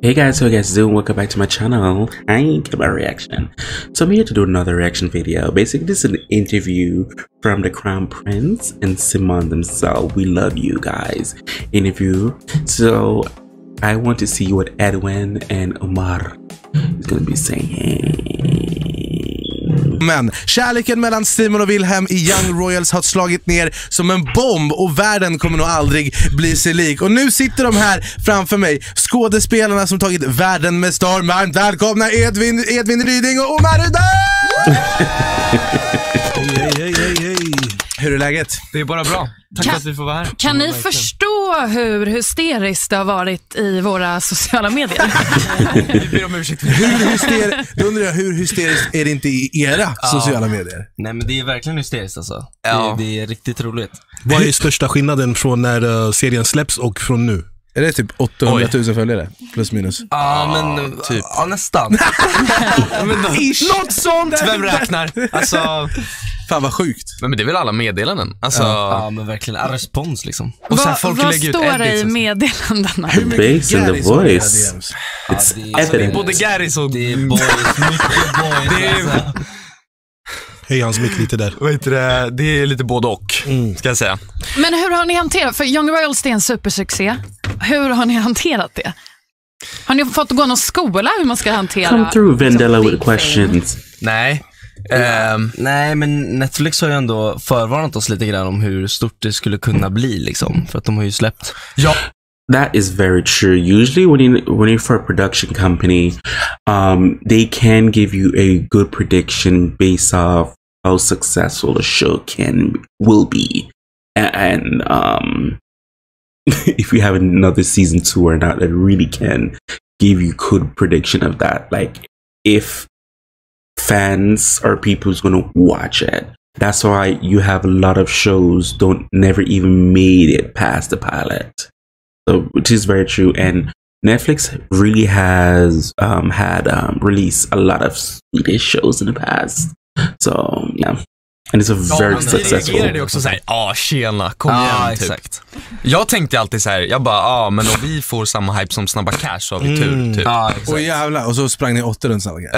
Hey guys, how you guys doing? Welcome back to my channel. I'm Kemari Reaction. So I'm here to do another reaction video. Basically, this is an interview from the Crown Prince and Simon themselves. We love you guys. Interview. So I want to see what Edwin and Omar is going to be saying. Men kärleken mellan Simon och Wilhelm i Young Royals har slagit ner som en bomb och världen kommer nog aldrig bli sig lik. Och nu sitter de här framför mig, skådespelarna som tagit världen med storm. Varmt välkomna Edvin Ryding och Omar Rudberg! Hej. Hur är läget? Det är bara bra. Tack för att vi får vara här. Kan ni förstå hur hysteriskt det har varit i våra sociala medier? Vi ber om ursäkt. Då undrar jag, hur hysteriskt är det inte i era sociala medier? Nej, men det är verkligen hysteriskt alltså. Ja. Det är riktigt roligt. Vad är största skillnaden från när serien släpps och från nu? Är det typ 800 000 följare? Plus minus. Ja, men typ. Ja, nästan. Något sånt. Vem räknar? Alltså, fan vad sjukt. men det är väl alla meddelanden. Alltså, Ja, men verkligen en respons liksom. och sen folk vad lägger ut står det i edits. meddelandena? Bass in the voice. It's det är Alltså, det är evident. både Garys och Det är boys, mycket boys. Det är- alltså. Hej, hans mick lite där. vad heter det? Det är lite både och, ska jag säga. Men hur har ni hanterat, för Young Royals är en supersuccé. Hur har ni hanterat det? Har ni fått gå någon skola hur man ska hantera? Come through Vendela big with questions. Nej. Nej, men Netflix har ju ändå förvarnat oss lite grann om hur stort det skulle kunna bli liksom. För att de har ju släppt. Ja. That is very true. Usually when you're for a production company, they can give you a good prediction based off how successful a show will be. And if you have another season 2 or not, that really can give you good prediction of that. Like if fans or people who's going to watch it. That's why you have a lot of shows never even made it past the pilot. So, which is very true, and Netflix really has released a lot of Swedish shows in the past. So yeah, and it's a very Vi successful. reagerade också såhär, tjena, kom igen, typ. Exakt. Jag tänkte alltid såhär, jag bara, men om vi får samma hype som Snabba Cash så har vi tur, typ. Exakt. Och jävlar, och så sprang ni 8 runt samma grej.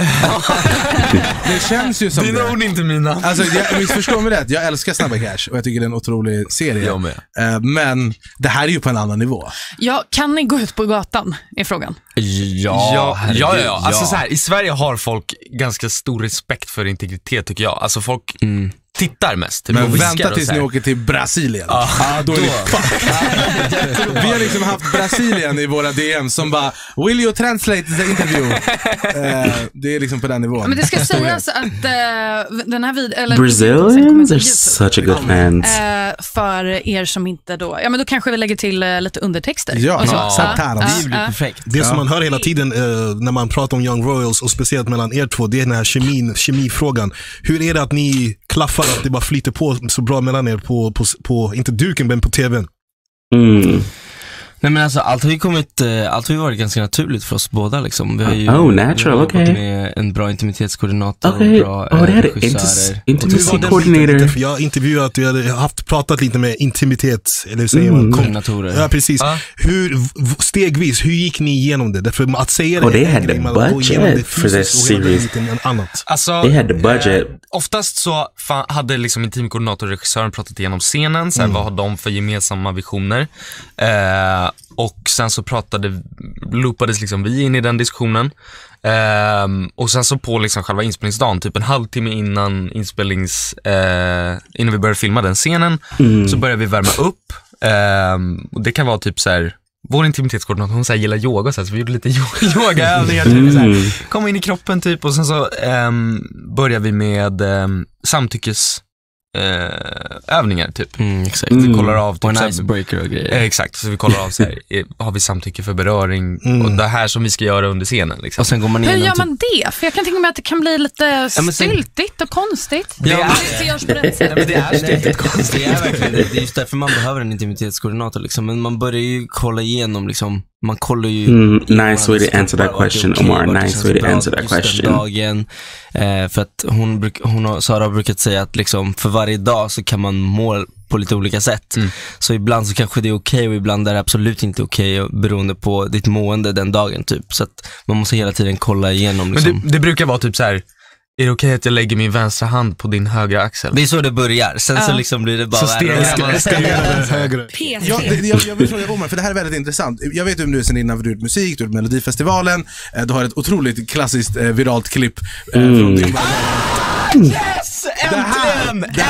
Det känns ju som Dina det. ord, inte mina. Alltså, jag missförstår mig rätt. Jag älskar Snabba Cash och jag tycker det är en otrolig serie. Jag med. Men det här är ju på en annan nivå. Ja, kan ni gå ut på gatan, är frågan. Ja. herregud, Alltså så här, i Sverige har folk ganska stor respekt för integritet, tycker jag. Alltså folk tittar mest. Typ, Men och viskar vänta och tills så ni här. åker till Brasilien. Då är det fuck. Vi har liksom haft Brasilien i våra DM som bara, will you translate the interview? Det är liksom på den nivån. Men det ska sägas att den här videon... Brazilians are such a good fans. För er som inte då... Ja, men då kanske vi lägger till lite undertexter. Ja, Och så. subtitles. Det blir perfekt. Det som man hör hela tiden när man pratar om Young Royals och speciellt mellan er två, det är den här kemifrågan. Hur är det att ni klaffar, att det bara flyter på så bra mellan er på inte duken men på tvn? Nej, men alltså allt har ju varit ganska naturligt för oss båda liksom. Vi har ju natural, vi har jobbat okay. med en bra intimitetskoordinator och Okay. bra Det hade regissörer. intimacy coordinator. För jag har intervjuat, vi hade pratat lite med intimitet, eller hur säger man? Koordinatorer. Ja, precis. Stegvis, hur gick ni igenom det? Därför att säga det, they had the budget for this series. Alltså, They had the budget. Oftast så hade liksom intimkoordinator och regissören pratat igenom scenen, så här, vad har de för gemensamma visioner, och sen så loopades liksom vi in i den diskussionen, och sen så på liksom själva inspelningsdagen, typ en halvtimme innan innan vi började filma den scenen, så började vi värma upp, och det kan vara typ så här. Vår intimitetskoordinator, hon så här gillar yoga, så vi gjorde lite yogaövningar typ, så här, kom in i kroppen typ, och sen så börjar vi med samtyckesövningar typ. Exakt. Vi kollar av typ, Och en så här, icebreaker och grejer. exakt, så vi kollar av så här, har vi samtycke för beröring och det här som vi ska göra under scenen liksom. Och sen går man Hur igenom gör man det? För jag kan tänka mig att det kan bli lite men sen- styltigt och konstigt. Det är- Det görs på rätt sätt. Nej, men det är styrtigt konstigt. Det är verkligen det. Det är just därför man behöver en intimitetskoordinator liksom. Men man börjar ju kolla igenom liksom. Man kollar ju Nice way to answer that question, Omar. Nice way to answer that question. Dagen, för att Sara har brukat säga att liksom, för varje dag så kan man på lite olika sätt. Så ibland så kanske det är okej och ibland är det absolut inte okej, beroende på ditt mående den dagen typ. Så att man måste hela tiden kolla igenom liksom. Men det brukar vara typ så här: är det okej att jag lägger min vänstra hand på din högra axel? Det är så det börjar. Sen så liksom blir det bara så högre. Jag vill fråga Omar, för det här är väldigt intressant. Jag vet du sen innan du har gjort musik, du har gjort Melodifestivalen. Du har ett otroligt klassiskt viralt klipp från din Yes!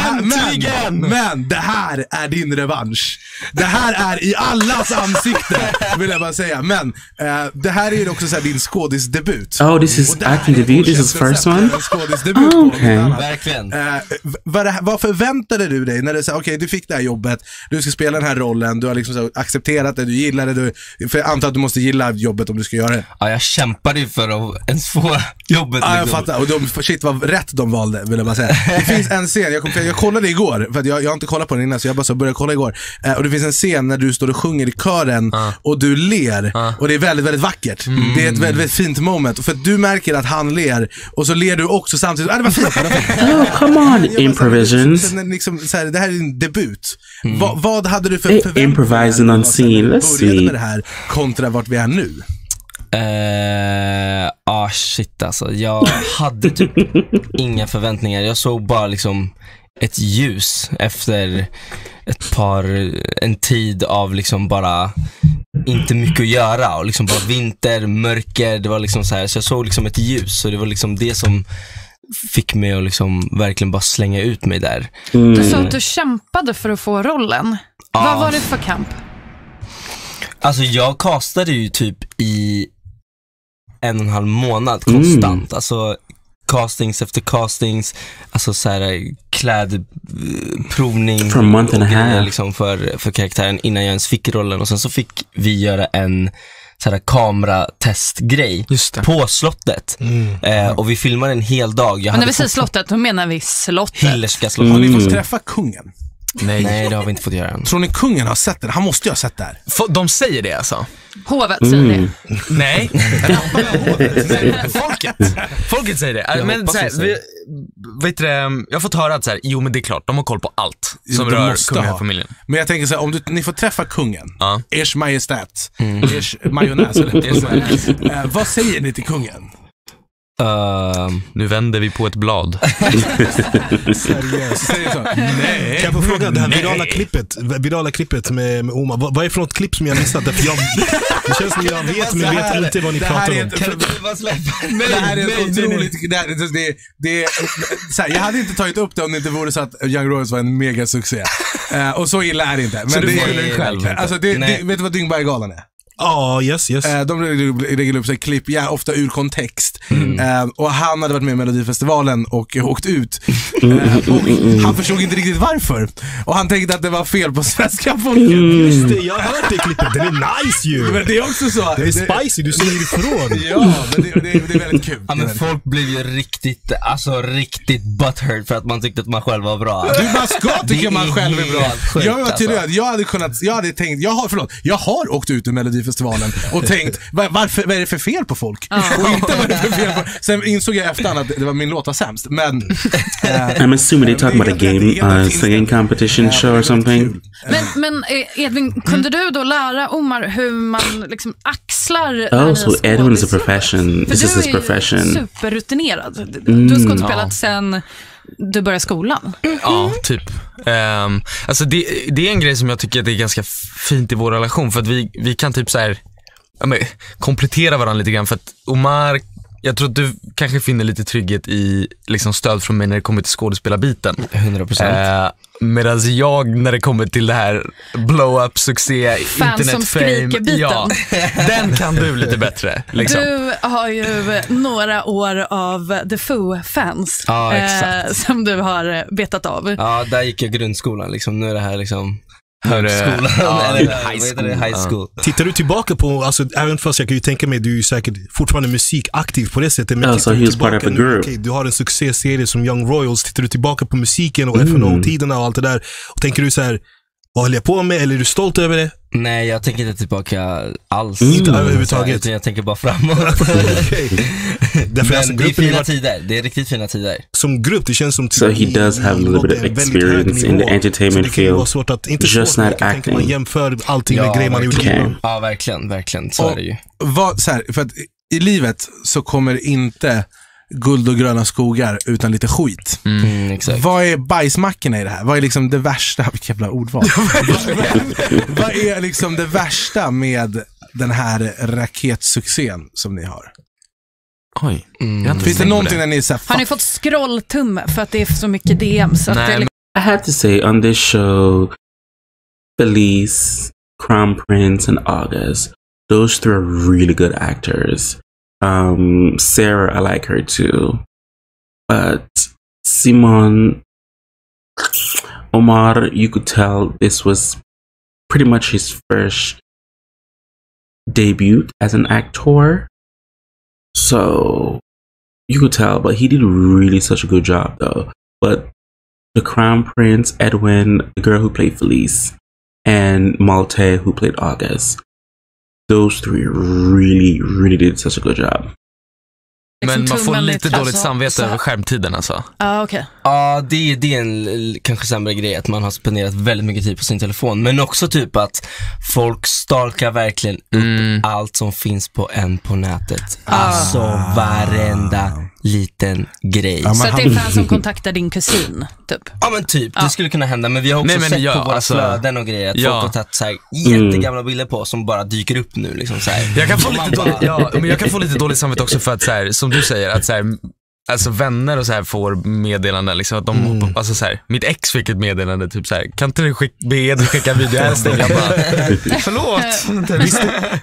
Äntligen! Men det här är din revansch. Det här är i allas ansikte, vill jag bara säga. Men det här är ju också så här din skådisdebut. Oh, this is acting debut. This is first one. Skådisdebut. Okay. Verkligen. Vad förväntade du dig när du sa okej, du fick det här jobbet, du ska spela den här rollen, du har liksom så accepterat det, du gillar det, för jag antar att du måste gilla jobbet om du ska göra det. Ja, jag kämpade ju för att ens få jobbet. Ja, jag fattar. Och shit vad rätt de valde, vill jag bara säga. Det finns en scen, jag kollade igår, för att jag har inte kollat på den innan, så jag bara så började kolla igår. Och det finns en scen när du står och sjunger i kören och du ler, och det är väldigt, väldigt vackert. Det är ett väldigt, väldigt fint moment, för att du märker att han ler, och så ler du också samtidigt. Det var fint. Oh, come on, improvisations. Liksom, så här, det här är din debut. Vad hade du för förväntningar? Improvising on scene, let's började see. med det här kontra vart vi är nu? Shit alltså. Jag hade typ inga förväntningar. Jag såg bara liksom ett ljus efter en tid av liksom bara inte mycket att göra, och liksom bara vinter, mörker. Det var liksom så här, så jag såg liksom ett ljus, och det var liksom det som fick mig att liksom verkligen bara slänga ut mig där. Du sa att du kämpade för att få rollen. Vad var det för kamp? Alltså jag castade ju typ i 1,5 månad konstant. Alltså castings efter castings, alltså så här klädprovning For a month and a half. Liksom för karaktären innan jag ens fick rollen, och sen så fick vi göra en så här kameratestgrej på slottet. Och vi filmade en hel dag. Men när vi säger slottet, då menar vi slottet. Hillerska slottet. Har ni fått träffa kungen? Nej, det har vi inte fått göra än. Tror ni kungen har sett den? Han måste ju ha sett det här. De säger det alltså? Hovet säger det. Nej. Folket säger det. Men så här, vet du, jag har fått höra att så här, jo men det är klart, de har koll på allt som rör kungafamiljen. Men jag tänker så här, om ni får träffa kungen, ers majestät, ers majonnäs, eller vad säger ni till kungen? Nu vänder vi på ett blad. Seriöst. Nej. Kan jag få fråga, det här virala klippet med Omar, vad är det för något klipp som jag missat? Det känns som jag vet, men vet inte vad ni pratar om. Det här är otroligt. Jag hade inte tagit upp det om det inte vore så att Young Royals var en megasuccé. Och så illa är det inte. Men så det du är själv. Alltså, vet du vad Dyngberggalan är? Yes. De lägger upp sig klipp, ofta ur kontext. Och han hade varit med i Melodifestivalen och åkt ut. Och han förstod inte riktigt varför. Och han tänkte att det var fel på svenska folket. Just det, jag har hört det klippet. Den är nice ju. Men det är också så. Det är spicy, du säger ifrån. Ja, men det är väldigt kul. Ja, men folk blev ju riktigt butthurt för att man tyckte att man själv var bra. Du bara ska tycka man själv är bra. Jag var tydligen, jag har åkt ut ur Melodifestivalen och tänkt, vad är det för fel på folk? Och inte vad är det för fel på. Sen insåg jag efterhand att det var min låt var sämst. Men I'm assuming they talk about a game, singing competition show or something. Men Edvin, kunde du då lära Omar hur man liksom axlar so Edwin is a profession. This is his profession. Du är ju superrutinerad. Du har skådespelat sen du började skolan. Ja, typ. Alltså det är en grej som jag tycker att det är ganska fint i vår relation, för att vi kan typ så här, komplettera varandra lite grann, för att Omar, jag tror att du kanske finner lite trygghet i liksom stöd från mig när det kommer till skådespelarbiten. 100%. Medan jag, när det kommer till det här blow-up, succé, internet-fame, den kan du lite bättre. Liksom. Du har ju några år av The Foo-fans som du har betat av. Ja, där gick jag grundskolan. Liksom. Nu är det här liksom högskolan, high school. Tittar du tillbaka på, alltså, även fast jag kan ju tänka mig, du är ju säkert fortfarande musikaktiv på det sättet, men so he was part of a group. Okay, du har en succéserie som Young Royals, tittar du tillbaka på musiken och FNO-tiderna och allt det där, och tänker du så här, vad håller jag på med, eller är du stolt över det? Nej, jag tänker inte tillbaka alls. Inte överhuvudtaget. Jag tänker bara framåt. Okay. Men det är fina tider. Det är riktigt fina tider. Som grupp, det känns som... So he does have a little bit of experience in the entertainment field. Svårt att, inte just svårt, not acting. Man jämför allting med grejer man gjort innan. Ja, verkligen. Så är det ju. Så här, för att i livet så kommer inte guld och gröna skogar utan lite skit. Exakt. Vad är bajsmackorna i det här? Vad är liksom det värsta? Vilket jävla ordval. Vad är liksom det värsta med den här raketsuccén som ni har? Oj. Finns det någonting när ni är så här, har ni fått scrolltumme för att det är så mycket DMs? Att det I have to say, on this show, Felice, Crown Prince, and August, those three are really good actors. Sarah, I like her too. But Simon, Omar, you could tell this was pretty much his first debut as an actor. So you could tell, but he did really such a good job though. But the Crown Prince, Edwin, the girl who played Felice, and Malte who played August, those three really did such a good job. Men man får lite dåligt samvete över skärmtiden alltså. Okej. Ja, det är en kanske sämre grej att man har spenderat väldigt mycket tid på sin telefon. Men också typ att folk stalkar verkligen upp allt som finns på nätet. Alltså varenda liten grej. Så att det är fans som kontaktar din kusin typ. Ja men typ, det skulle kunna hända. Men vi har också sett på våra flöden och grejer att folk har tagit så här jättegamla bilder på som bara dyker upp nu liksom, så här. Jag kan få lite dåligt, men jag kan få lite dåligt samvete också för att så här, som du säger att så här, alltså vänner och så här får meddelanden liksom att de alltså så här, mitt ex fick ett meddelande typ så här, kan inte du skicka en video här? Jag bara, förlåt.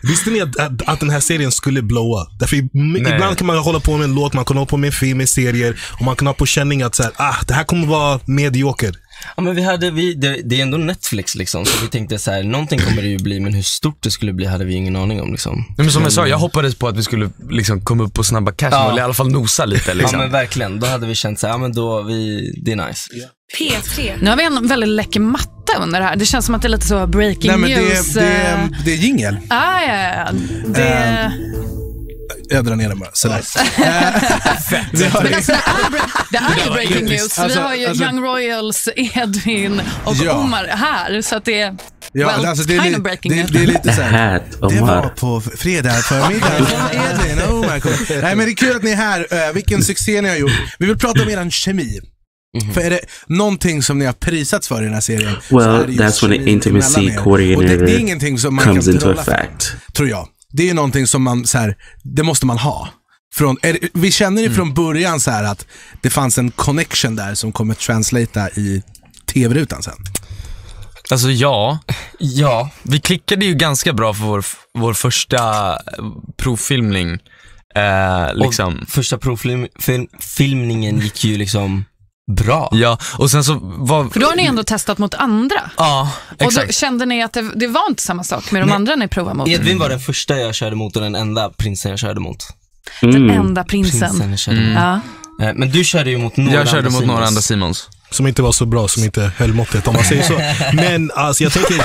Visste ni att den här serien skulle blowa? Därför ibland kan man hålla på med en låt, man kan hålla på med en film, med serier, och man kan ha på känning att så här, det här kommer vara medioker. Ja men det är ändå Netflix liksom, så vi tänkte så här, någonting kommer det ju bli, men hur stort det skulle bli hade vi ingen aning om liksom. Men som jag sa, jag hoppades på att vi skulle liksom komma upp på snabba cash eller i alla fall nosa lite liksom. Ja men verkligen, då hade vi känt så här, ja men då det är nice. P3. Nu har vi en väldigt läcker matta under det här. Det känns som att det är lite så breaking news. Det är jingle. Ja. Jag drar ner den bara. Sådär. Det är breaking news. Vi har ju Young Royals, Edvin och Omar här. Så att det är kind of breaking news. Det är lite så här. Det Omar. var på fredag förmiddag. Edvin och Omar. Nej men det är kul att ni är här. Vilken succé ni har gjort. Vi vill prata om er kemi. För är det någonting som ni har prisats för i den här serien? Well, that's when the intimacy coordinator det är ingenting som man comes kan into trolla effect. Tror jag. Det är någonting som man så här, det måste man ha. Vi känner ju från början så här att det fanns en connection där som kommer translata i tv-rutan sen. Alltså ja, vi klickade ju ganska bra för vår första provfilmning liksom. Och första provfilmningen gick ju liksom bra. Ja, och sen så för då har ni ändå testat mot andra. Ja, exakt. Och då kände ni att det var inte samma sak med de andra ni provade mot. Edvin var den första jag körde mot och den enda prinsen jag körde mot. Den enda prinsen jag körde mot. Ja. Men du körde ju mot några Jag körde mot några andra Simons. Som inte var så bra, som inte höll måttet om man säger så. Men alltså jag tänker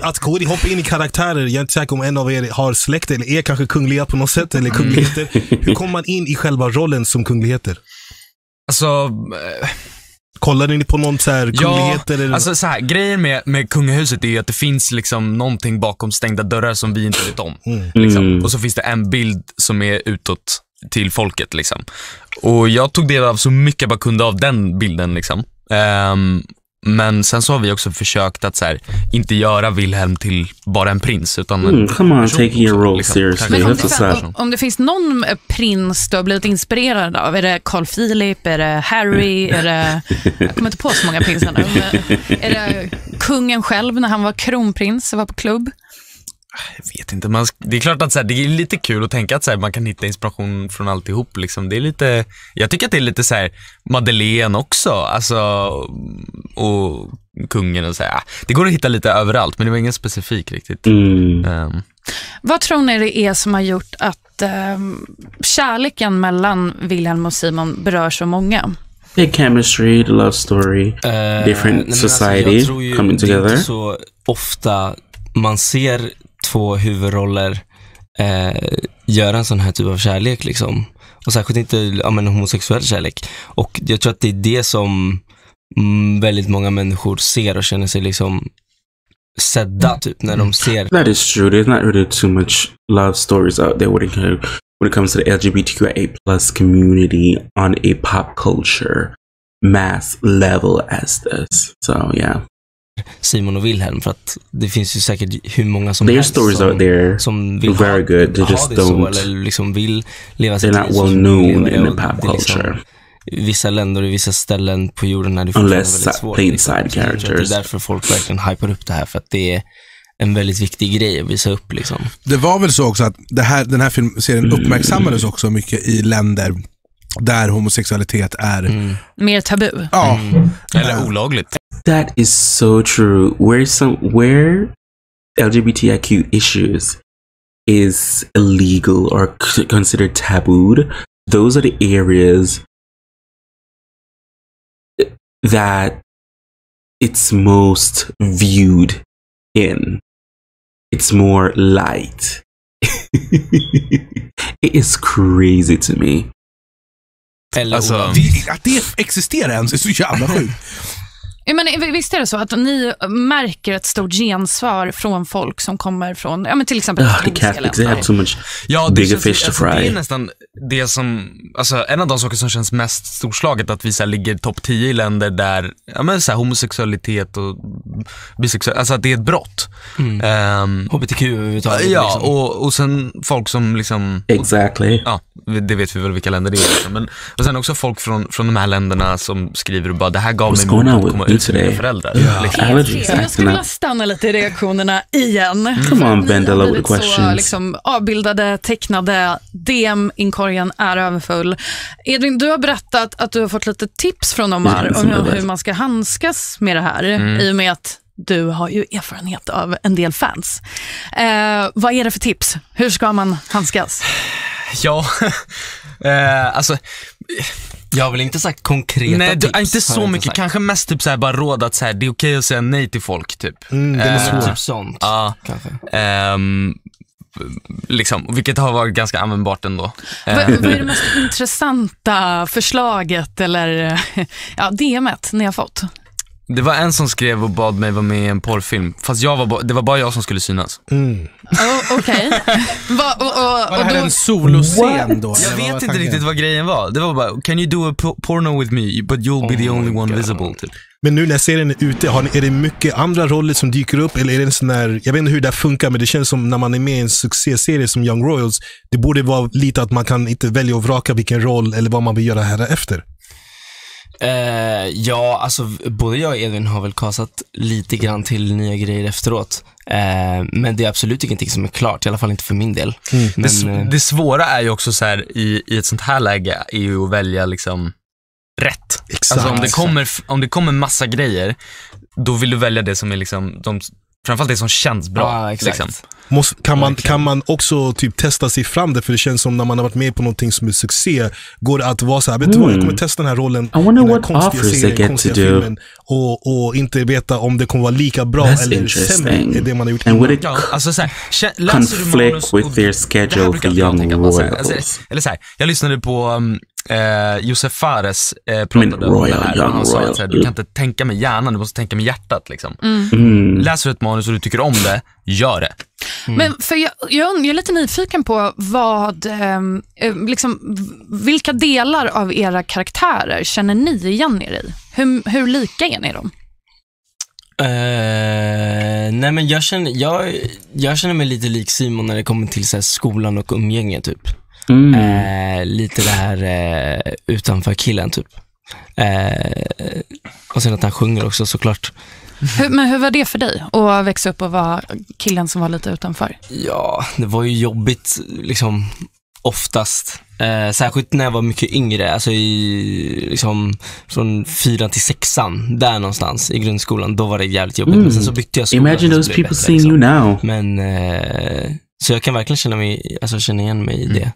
att hoppa in i karaktärer. Jag är inte säker om en av er har släkt eller är kanske kungliga på något sätt eller kungligheter. Hur kommer man in i själva rollen som kungligheter? Alltså kollar ni på någon så här kungligheter? Ja, eller? alltså så här, grejen med kungahuset är ju att det finns liksom någonting bakom stängda dörrar som vi inte vet om. Liksom. Och så finns det en bild som är utåt till folket liksom. Och jag tog del av så mycket jag bara kunde av den bilden liksom. Men sen så har vi också försökt att så här, inte göra Wilhelm till bara en prins utan come on, take your role liksom, seriously. Men om det finns någon prins du har blivit inspirerad av, är det Carl Philip, är det Harry, är det, jag kommer inte på så många prinsar nu. Är det kungen själv när han var kronprins och var på klubb? Jag vet inte, det är klart att så här, det är lite kul att tänka att så här, man kan hitta inspiration från alltihop liksom. Det är lite, jag tycker att det är lite så här Madeleine också, alltså, och kungen och så här. Det går att hitta lite överallt, men det var ingen specifik riktigt. Vad tror ni det är som har gjort att kärleken mellan Wilhelm och Simon berör så många? The chemistry, the love story, different society coming together. Det är inte så ofta man ser två huvudroller göra en sån här typ av kärlek liksom. Och särskilt inte homosexuell kärlek. Och jag tror att det är det som väldigt många människor ser och känner sig liksom sedda typ när de ser. That is true. There's not really too much love stories out there when it comes to the LGBTQIA+ community on a pop culture mass level as this. So yeah. Simon och Wilhelm, för att det finns ju säkert hur många som helst stories out there som vill very good. They just don't. Så, eller liksom vill leva sitt liv. They're not well known in the pop culture. Liksom, vissa länder och vissa ställen på jorden när det unless väldigt svårt. Plain side characters. Det är därför folk verkligen hypar upp det här, för att det är en väldigt viktig grej att visa upp liksom. Det var väl så också att den här filmserien uppmärksammades också mycket i länder där homosexualitet är mer tabu. Ja. Eller olagligt. That is so true. Where LGBTIQ issues is illegal or considered tabooed, those are the areas that it's most viewed in. It's more light. It is crazy to me. Eller att det existerar ens är så jävla sjukt. Men visst är det så att ni märker ett stort gensvar från folk som kommer från, ja men till exempel the Catholics, they have so much bigger fish to fry. Det är nästan det som, alltså en av de saker som känns mest storslaget, att vi så här ligger topp 10 i länder där så här, homosexualitet och bisexualitet, alltså att det är ett brott. HBTQ överhuvudtaget. Ja, liksom. och sen folk som liksom Exactly. Ja, det vet vi väl vilka länder det är liksom. Men och sen också folk från de här länderna som skriver och bara, det här gav mig mod att komma ut till mina föräldrar. Jag skulle vilja stanna lite i reaktionerna igen. Come on, bend all over the questions. Så, liksom, avbildade, tecknade, DM-inkorgen är överfull. Edvin, du har berättat att du har fått lite tips från Omar om hur man ska handskas med det här, i och med att du har ju erfarenhet av en del fans. Vad är det för tips? Hur ska man handskas? Ja, alltså... Jag har väl inte sagt konkreta tips. Nej, inte så mycket. Kanske mest typ så här, bara råd att så här, det är okej att säga nej till folk typ. Det är typ sånt. Ja, kanske. Liksom, vilket har varit ganska användbart ändå. Vad är det mest intressanta förslaget eller DM:et ni har fått? Det var en som skrev och bad mig vara med i en porrfilm. Fast det var bara jag som skulle synas. Okej. Var det här en soloscen då? Jag vet inte riktigt vad grejen var. Det var bara, can you do a porno with me, but you'll be the only one visible typ. Men nu när serien är ute, är det mycket andra roller som dyker upp? Eller är det en sån där, jag vet inte hur det funkar, men det känns som när man är med i en succéserie som Young Royals, det borde vara lite att man kan inte välja att vraka vilken roll eller vad man vill göra här efter. Ja, alltså både jag och Edvin har väl kastat lite grann till nya grejer efteråt. Men det är absolut ingenting som är klart, i alla fall inte för min del. Men, det svåra är ju också så här, i ett sånt här läge är ju att välja liksom rätt. Exakt. Alltså om det kommer massa grejer, då vill du välja det som är liksom framförallt det som känns bra. Ja, exakt. Liksom. Kan man också typ testa sig fram det? För det känns som när man har varit med på någonting som är succé, går det att vara så här, vet du vad, jag kommer testa den här rollen, I wonder what offers they get to do, filmen, och inte veta om det kommer vara lika bra eller sämre än det man har gjort. And would it alltså så här, conflict with their schedule for Young Royals? Eller så här, jag lyssnade på Josef Fares pratade om det här. Han sa att du kan inte tänka med hjärnan, du måste tänka med hjärtat liksom. Läser du ett manus och du tycker om det, gör det. Men för jag är lite nyfiken på vad liksom, vilka delar av era karaktärer känner ni igen er i? Hur lika är ni dem? Nej, men jag känner mig lite lik Simon när det kommer till så här, skolan och umgänge typ. Lite det här utanför killen typ. Och sen att han sjunger också såklart. Men hur var det för dig att växa upp och vara killen som var lite utanför? Ja, det var ju jobbigt liksom oftast. Särskilt när jag var mycket yngre, alltså liksom från 4 till 6an, där någonstans i grundskolan, då var det jävligt jobbigt. Men sen så bytte jag skola. Imagine those people seeing liksom. you now. Men så jag kan verkligen känna igen mig i det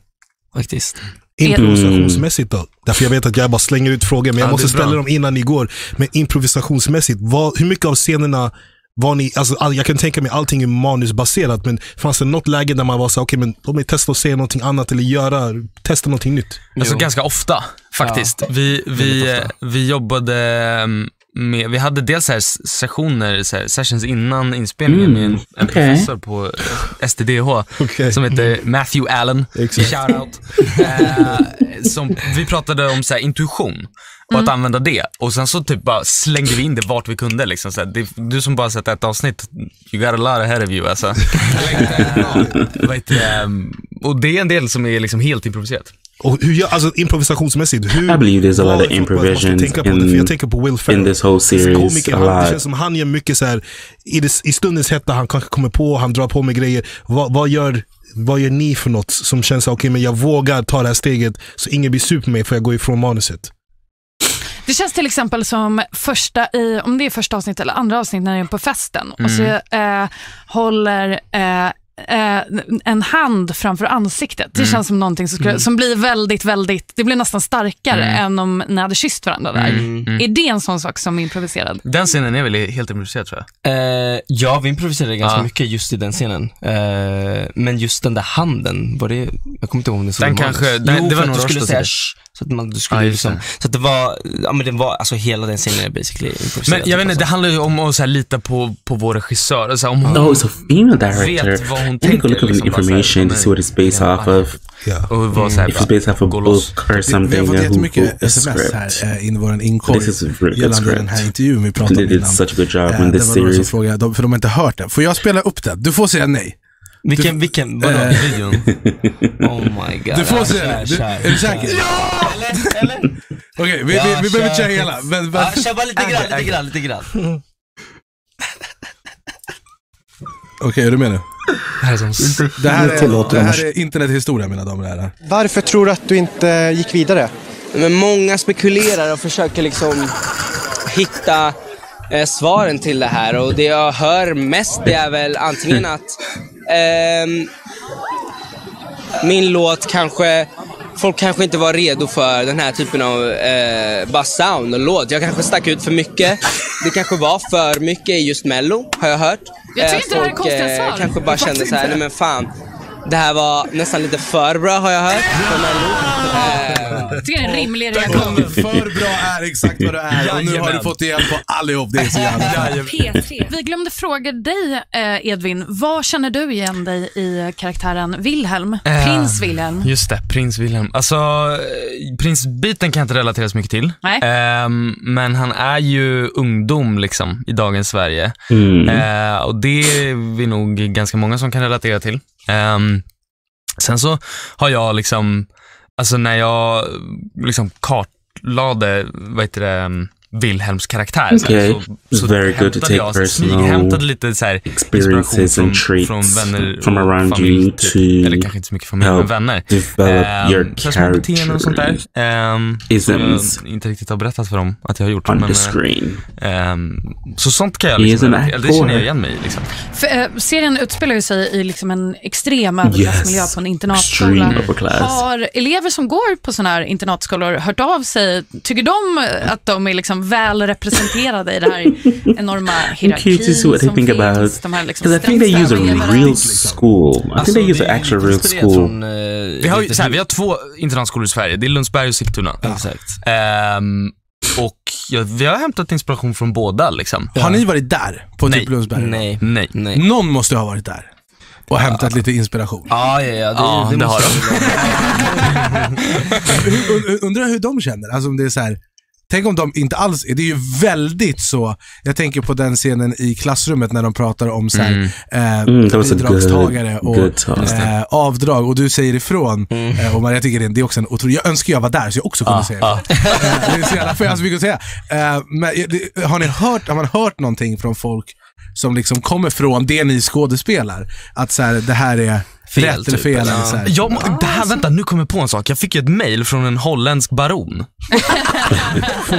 faktiskt. Improvisationsmässigt då? Därför jag vet att jag bara slänger ut frågor, men jag måste ställa dem innan ni går. Men improvisationsmässigt, hur mycket av scenerna var ni, alltså, jag kan tänka mig allting är manusbaserat, men fanns det något läge där man var så okej, men låt mig testa att säga någonting annat eller testa någonting nytt? Alltså ganska ofta faktiskt. Ja. Vi jobbade med, vi hade dels så här sessioner, så här sessions innan inspelningen med en professor på STDH som heter Matthew Allen. Shoutout. Som vi pratade om så här intuition och att använda det. Och sen så typ bara slängde vi in det vart vi kunde liksom, så här, du som bara sett ett avsnitt, you got a lot ahead of you alltså. Och det är en del som är liksom helt improviserat. Och hur alltså improvisationsmässigt, I believe there's a lot of improvisations jag tänker på Will Ferrell in this whole series. Det känns som han gör mycket så här i stundens hetta, han kanske kommer på, han drar på med grejer. Vad gör ni för något som känns okej, men jag vågar ta det här steget så ingen blir sur på mig för jag går ifrån manuset? Det känns till exempel som om det är första avsnitt eller andra avsnitt när det är på festen och så håller en hand framför ansiktet. Det känns som någonting som blir väldigt, väldigt, det blir nästan starkare än om ni hade kysst varandra där. Är det en sån sak som är improviserad? Den scenen är väl helt improviserad, tror jag. Ja, vi improviserade ganska mycket just i den scenen. Men just den där handen, var det, jag kommer inte ihåg om det så. Den kanske, det var några du skulle säga så att du skulle liksom, så att det var, ja men det var, alltså hela den scenen är basically improviserad. Men jag vet inte, det handlar ju om att så här, lita på vår regissör, alltså, om hon it's a female director. vet vad hon I need to tänker look up liksom, information to see what it's based off of. Och vad så här, If it's based off a book or something. Vi har fått jättemycket who sms här in i våran inkorg good gällande den här intervjun vi pratade om They did innan. such a good job in this det var någon som series. frågade, för de har inte hört den. Får jag spela upp den? Du får säga nej. Vilken vadå, videon? Oh my god. Du får säga nej. Är du säker? Ja! Eller? Okej, vi behöver inte köra hela. Kör bara lite grann. Okej, är du med nu? Det här tillåter är internethistoria, mina damer och herrar. Varför tror du att du inte gick vidare? Men många spekulerar och försöker liksom hitta svaren till det här. Och det jag hör mest, det är väl antingen att min låt folk kanske inte var redo för den här typen av bara sound och låt. Jag kanske stack ut för mycket. Det kanske var för mycket i just Mello, har jag hört. Jag tycker inte det här är konstiga svar. Kanske bara kände så här, nej men fan, det här var nästan lite för bra, har jag hört, för Mello. Jag tycker det är en rimlig reaktion. För bra är exakt vad det är. Och nu har du fått igen på allihop. Det är så jävla P3. Vi glömde fråga dig, Edvin. Vad känner du igen dig i karaktären Wilhelm? Prins Wilhelm. Just det, prins Wilhelm. Alltså, prinsbiten kan jag inte relatera så mycket till. Nej. Men han är ju ungdom liksom i dagens Sverige. Och det är vi nog ganska många som kan relatera till. Sen så har jag liksom, alltså när jag liksom kartlade, vad heter det, Wilhelms karaktär, så very good to take personal hämtade lite så här experiences and traits från vänner from around familj, you typ, to eller kanske inte så mycket familj, men vänner. Develop your character och sånt där. Som jag inte riktigt har berättat för dem att jag har gjort. On the screen. Så sånt kan jag liksom, det känner jag igen mig liksom. För, serien utspelar ju sig i liksom en extrem överklassmiljö på en internatskola. Har elever som går på såna här internatskolor hört av sig? Tycker de att de är liksom väl representerade i det här enorma hierarkin som finns? De här liksom, because I think they use a real school. I think they use an actual real school. Vi har 2 internatskolor i Sverige. Det är Lundsberg och Sigtuna. Exakt. Och vi har hämtat inspiration från båda liksom. Har ni varit där på typ Lundsberg? Nej. Någon måste ha varit där och hämtat lite inspiration. Det har de. Undrar hur de känner. Alltså om det är så här, tänk om de inte alls, det är ju väldigt så, jag tänker på den scenen i klassrummet när de pratar om så här, bidragstagare och avdrag, och du säger ifrån, och jag tycker det är också en otrolig, jag önskar jag var där så jag också kunde säga det är så jävla för mycket att säga. Men har man hört någonting från folk som liksom kommer från det ni skådespelar, att så här, det här är fel, rätt eller fel eller så här. Vänta, nu kommer jag på en sak. Jag fick ju ett mejl från en holländsk baron. Det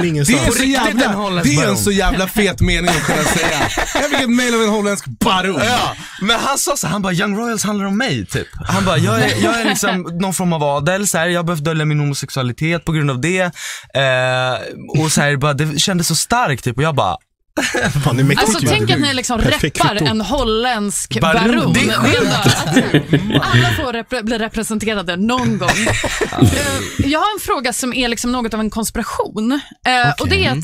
är en så jävla fet mening att kunna säga. Jag fick ett mejl av en holländsk baron. Ja, men han sa så, han bara, Young Royals handlar om mig typ. Han bara, jag är liksom någon form av adel så här, jag har behövt dölja min homosexualitet på grund av det. Och så här, bara, det kändes så starkt typ, och jag bara, Fan, det är mäktigt. Alltså tänk att ni liksom Perfekt reppar foto. en holländsk baron. Det är Alla får bli representerade någon gång. Jag har en fråga som är liksom något av en konspiration. Och det är att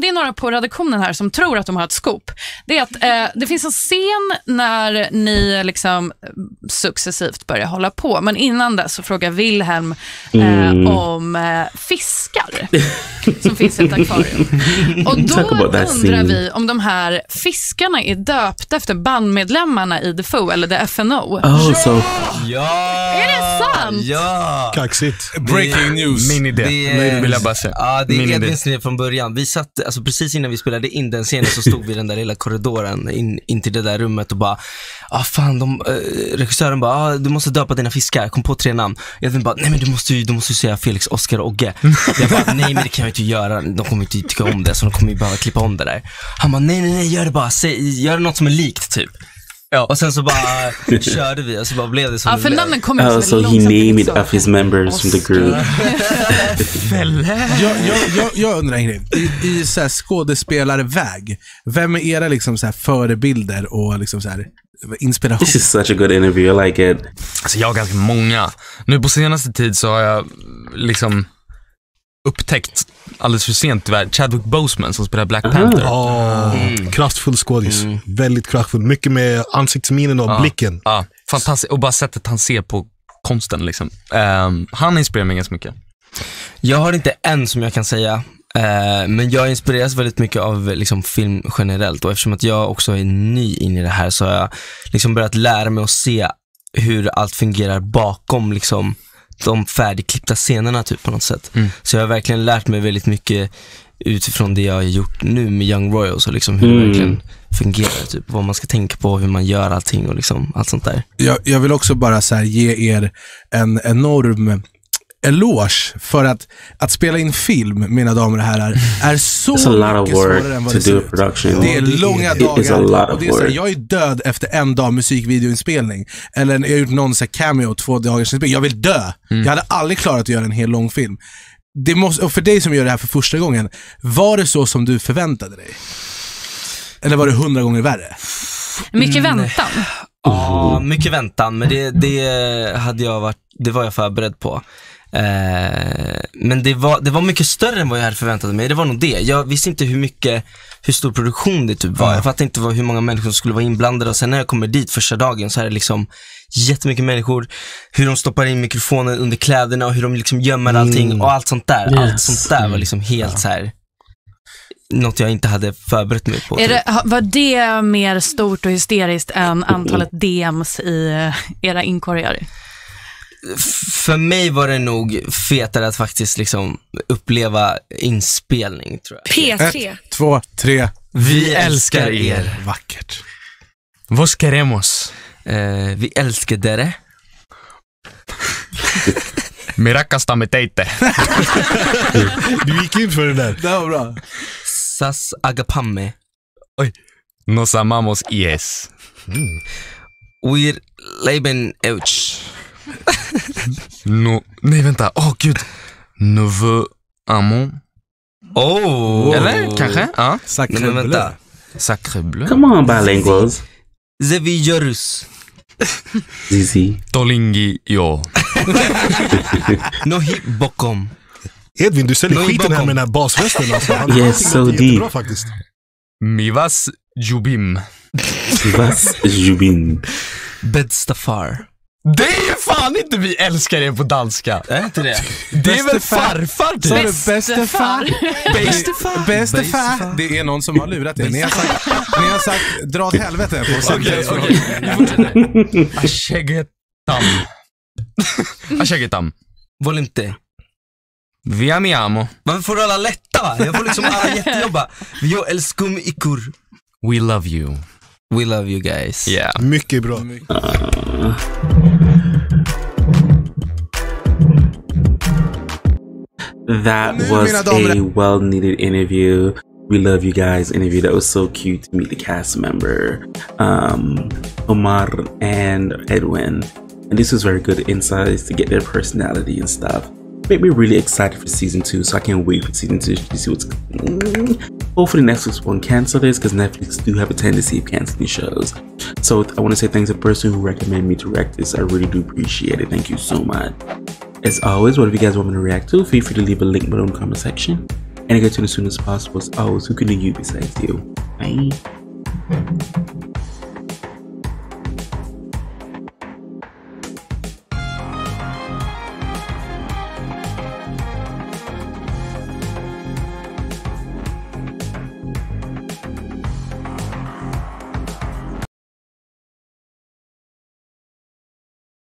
det är några på redaktionen här som tror att de har ett scoop. Det är att det finns en scen när ni liksom successivt börjar hålla på. Men innan det så frågar Wilhelm om fiskar som finns i ett akvarium. Och då undrar vi om de här fiskarna är döpta efter bandmedlemmarna i The Foo eller The FNO. Ja! Är det sant? Ja! Kaxigt. Breaking news. Min idé, vill jag bara säga. Ja, det är Edvins idé från början. Vi satt, alltså precis innan vi spelade in den scenen så stod vi i den där lilla korridoren in till det där rummet och bara, regissören bara, du måste döpa dina fiskar, kom på 3 namn. Edvin bara, nej men du måste säga Felix, Oscar och Ogge. Jag bara, nej men det kan jag inte göra, de kommer inte tycka om det så de kommer ju bara klippa om det där. Han bara, nej, gör det bara, gör något som är likt typ. Ja. Och sen så bara körde vi och så bara blev det som det för blev. namnen kommer ju So he named it of his members from the group. Jag undrar en grej. I så här skådespelarväg, vem är era liksom så här förebilder och liksom så här inspiration? This is such a good interview. I like it. Alltså jag har ganska många. Nu på senaste tid så har jag liksom upptäckt alldeles för sent tyvärr Chadwick Boseman som spelar Black Panther. Kraftfull skådis. Väldigt kraftfull. Mycket med ansiktsminen och blicken. Ja, fantastiskt. Och bara sättet han ser på konsten liksom. Han inspirerar mig ganska mycket. Jag har inte en som jag kan säga, men jag inspireras väldigt mycket av liksom film generellt, och eftersom att jag också är ny in i det här så har jag liksom börjat lära mig att se hur allt fungerar bakom liksom de färdigklippta scenerna typ på något sätt. Så jag har verkligen lärt mig väldigt mycket utifrån det jag har gjort nu med Young Royals och liksom hur det verkligen fungerar typ, vad man ska tänka på, hur man gör allting och liksom allt sånt där. Jag vill också bara så här ge er en enorm eloge för att spela in film, mina damer och herrar, är så mycket svårare än vad det ser ut. Det är långa dagar och det är så här, jag är död efter en dag musikvideoinspelning, eller jag har gjort någon så här cameo 2 dagars inspelning. Jag vill dö. Jag hade aldrig klarat att göra en hel lång film. Det måste, och för dig som gör det här för första gången, var det så som du förväntade dig? Eller var det 100 gånger värre? Mycket väntan. Ja, mycket väntan, men det var jag förberedd på. Men det var mycket större än vad jag hade förväntat mig. Det var nog det. Jag visste inte hur stor produktion det typ var. Jag fattade inte hur många människor som skulle vara inblandade. Och sen när jag kommer dit första dagen så är det liksom jättemycket människor. Hur de stoppar in mikrofonen under kläderna och hur de liksom gömmer allting och allt sånt där. Allt sånt där var liksom helt så här, något jag inte hade förberett mig på. Var det mer stort och hysteriskt än antalet DMs i era inkorgar? För mig var det nog fetare att faktiskt liksom uppleva inspelning, tror jag. P3. 1, 2, 3. Vi älskar er. Vackert. Vos queremos. Vi älskar det. Mirakasta med teite. Du gick in för det där. Det var bra. Sas agapamme. Oj. Nos amamos yes. Wir leben euch. No, nej vänta. Gud. Nouveau amant. Eller kanske? Ja. Men vänta. Sacre bleu. Come on, bilinguals. Zeviyorus. Zizi. Tolingi yo. Nohi bokom. Edvin, du säljer skiten här med den här basrösten alltså. Yes, so deep. Jättebra faktiskt. Mivas jubim. Mivas jubin. Bedstafar. Det är ju fan inte vi älskar er på danska. Är inte det? Det är väl farfar typ? Så är det bästefar. Det är någon som har lurat er. Ni har sagt dra åt helvete på Okej. Ashegetam. Volinte. Vi amiamo. Varför får du alla lätta? Jag får liksom alla jättejobba. Vi älskum ikur. We love you. We love you guys. Yeah. Mycket bra. That was a well-needed interview. We love you guys interview. That was so cute to meet the cast member, Omar and Edwin. And this was very good insights to get their personality and stuff. Made me really excited for season 2, so I can't wait for season 2 to see what's Hopefully Netflix won't cancel this, because Netflix do have a tendency of canceling shows. So I want to say thanks to the person who recommended me to react this. I really do appreciate it. Thank you so much. As always, whatever you guys want me to react to, feel free to leave a link below in the comment section. And I get to it as soon as possible. As always, who can do you besides you? Bye.